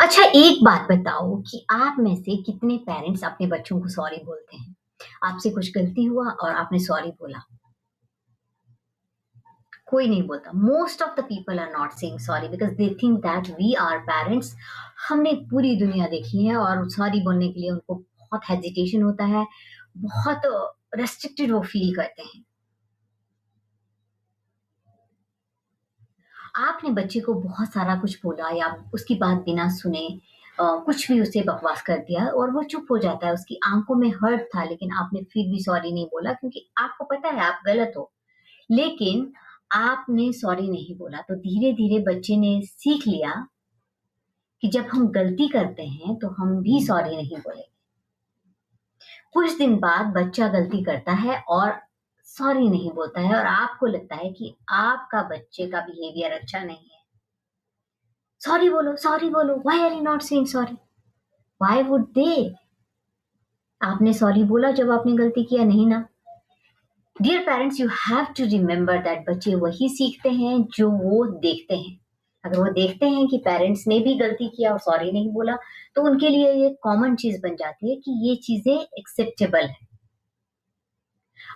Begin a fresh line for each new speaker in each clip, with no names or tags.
अच्छा, एक बात बताओ कि आप में से कितने पेरेंट्स अपने बच्चों को सॉरी बोलते हैं? आपसे कुछ गलती हुआ और आपने सॉरी बोला, कोई नहीं बोलता। Most of the people are not saying sorry because they think that we are parents. हमने पूरी दुनिया देखी है और सॉरी बोलने के लिए उनको बहुत हेजिटेशन होता है, बहुत रिस्ट्रिक्टेड वो फील करते हैं। आपने बच्चे को बहुत सारा कुछ बोला या उसकी बात बिना सुने कुछ भी उसे बकवास कर दिया और वो चुप हो जाता है, उसकी आँखों में हर्ट था लेकिन आपने फिर भी सॉरी नहीं बोला क्योंकि आपको पता है आप गलत हो। लेकिन आपने सॉरी नहीं बोला तो धीरे-धीरे बच्चे ने सीख लिया कि जब हम गलती करते हैं तो हम भी सॉरी नहीं बोलेंगे। कुछ दिन बाद बच्चा गलती करता है और सॉरी नहीं बोलता है और आपको लगता है कि आपका बच्चे का बिहेवियर अच्छा नहीं है। सॉरी बोलो, why are you not saying sorry? Why would they? आपने सॉरी बोला जब आपने गलती किया, नहीं ना? Dear parents, you have to remember that बच्चे वही सीखते हैं जो वो देखते हैं। अगर वो देखते हैं कि पेरेंट्स ने भी गलती किया और सॉरी नहीं बोला, तो उनके लिए ये कॉमन चीज़ बन जाती है कि ये चीज़ें एक्सेप्टेबल है।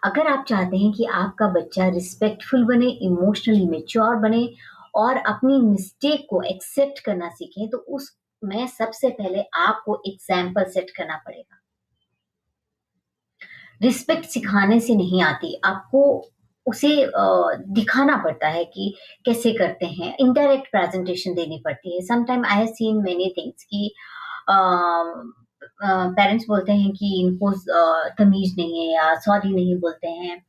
अगर आप चाहते हैं कि आपका बच्चा रिस्पेक्टफुल बने, इमोशनली मैच्योर बने और अपनी मिस्टेक को एक्सेप्ट करना सीखे, तो उसमें सबसे पहले आपको एग्ज़ाम्पल सेट करना पड़ेगा। रिस्पेक्ट सिखाने से नहीं आती, आपको उसे दिखाना पड़ता है कि कैसे करते हैं, इंडायरेक्ट प्रेज़ेंटेशन देनी पड़ती है। Sometime I have seen many things कि पेरेंट्स बोलते हैं कि इनको तमीज़ नहीं है या सॉरी नहीं बोलते हैं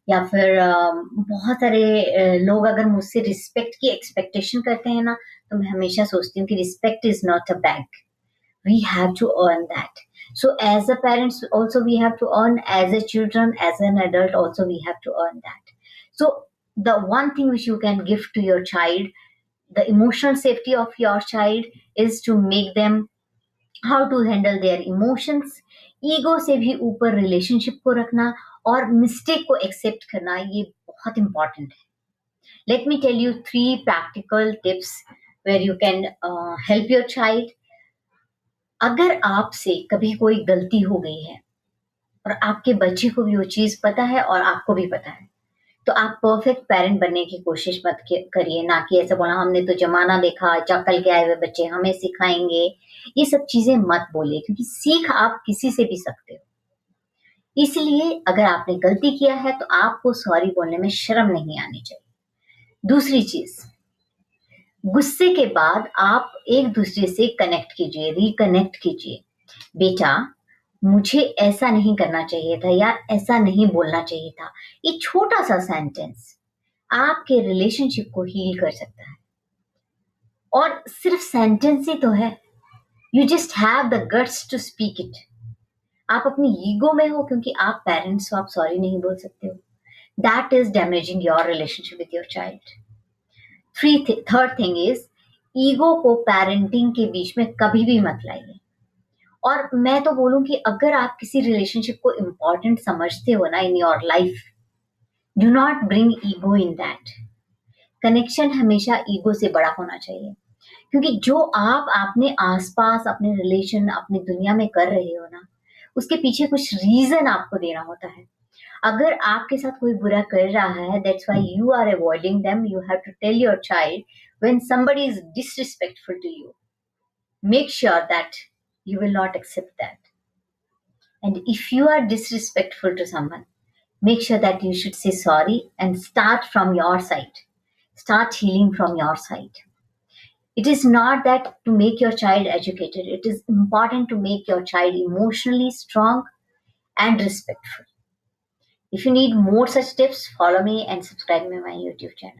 या फिर बहुत सारे लोग अगर मुझसे रिस्पेक्ट की एक्सपेक्टेशन करते हैं ना, तो मैं हमेशा सोचती हूँ कि respect is not a bag, we have to earn that. So as a parents also we have to earn, as a children, as an adult also we have to earn that. So the one thing which you can give to your child, the emotional safety of your child, is to make them how to handle their emotions, ego से भी ऊपर relationship को रखना और mistake को accept करना, ये बहुत इंपॉर्टेंट है। Let me tell you three practical tips where you can help your child. अगर आपसे कभी कोई गलती हो गई है और आपके बच्चे को भी वो चीज़ पता है और आपको भी पता है, तो आप परफेक्ट पेरेंट बनने की कोशिश मत करिए, ना कि ऐसे बोला हमने तो ज़माना देखा, अक्ल के आए हुए बच्चे हमें सिखाएँगे। ये सब चीज़ें मत बोलिए क्योंकि सीख आप किसी से भी सकते हो। इसलिए अगर आपने गलती किया है तो आपको सॉरी बोलने में शर्म नहीं आनी चाहिए। दूसरी चीज़, गुस्से के बाद आप एक-दूसरे से कनेक्ट कीजिए, रिकनेक्ट कीजिए। बेटा, मुझे ऐसा नहीं करना चाहिए था या ऐसा नहीं बोलना चाहिए था। ये छोटा-सा सेंटेंस आपके रिलेशनशिप को हील कर सकता है और सिर्फ सेंटेंस ही तो है। You just have the guts to speak it. आप अपनी ईगो में हो क्योंकि आप पेरेंट्स हो, आप सॉरी नहीं बोल सकते हो। That is damaging your relationship with your child. Third thing is ego को पेरेंटिंग के बीच में कभी भी मत लाइए। और मैं तो बोलूँ कि अगर आप किसी रिलेशनशिप को इम्पोर्टेंट समझते हो ना in your life, do not bring ego in that. Connection हमेशा ईगो से बड़ा होना चाहिए क्योंकि जो आप अपने आसपास, अपने रिलेशन, अपनी दुनिया में कर रहे हो ना, उसके पीछे कुछ रीज़न आपको देना होता है। अगर आपके साथ कोई बुरा कर रहा है, that's why you are avoiding them, you have to tell your child when somebody is disrespectful to you, make sure that you will not accept that. And if you are disrespectful to someone, make sure that you should say sorry and start from your side. Start healing from your side. It is not that to make your child educated, it is important to make your child emotionally strong and respectful. If you need more such tips, follow me and subscribe to my YouTube channel.